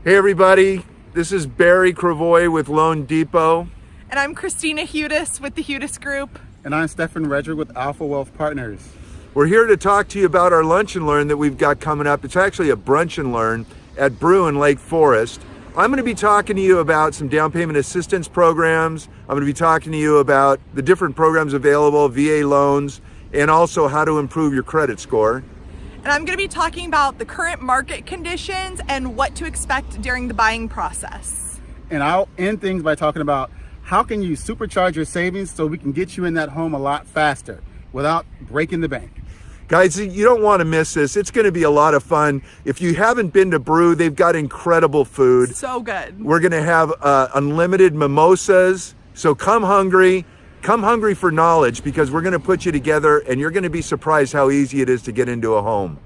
Hey everybody, this is Barry Krevoy with Loan Depot. And I'm Christina Hudis with the Hudis Group. And I'm Stephen Redrick with Alpha Wealth Partners. We're here to talk to you about our Lunch and Learn that we've got coming up. It's actually a Brunch and Learn at BRU in Lake Forest. I'm going to be talking to you about some down payment assistance programs. I'm going to be talking to you about the different programs available, VA loans, and also how to improve your credit score. And I'm going to be talking about the current market conditions and what to expect during the buying process. And I'll end things by talking about how can you supercharge your savings so we can get you in that home a lot faster without breaking the bank. Guys, you don't want to miss this. It's going to be a lot of fun. If you haven't been to BRU, they've got incredible food. So good. We're going to have unlimited mimosas. So come hungry for knowledge, because we're going to put you together and you're going to be surprised how easy it is to get into a home.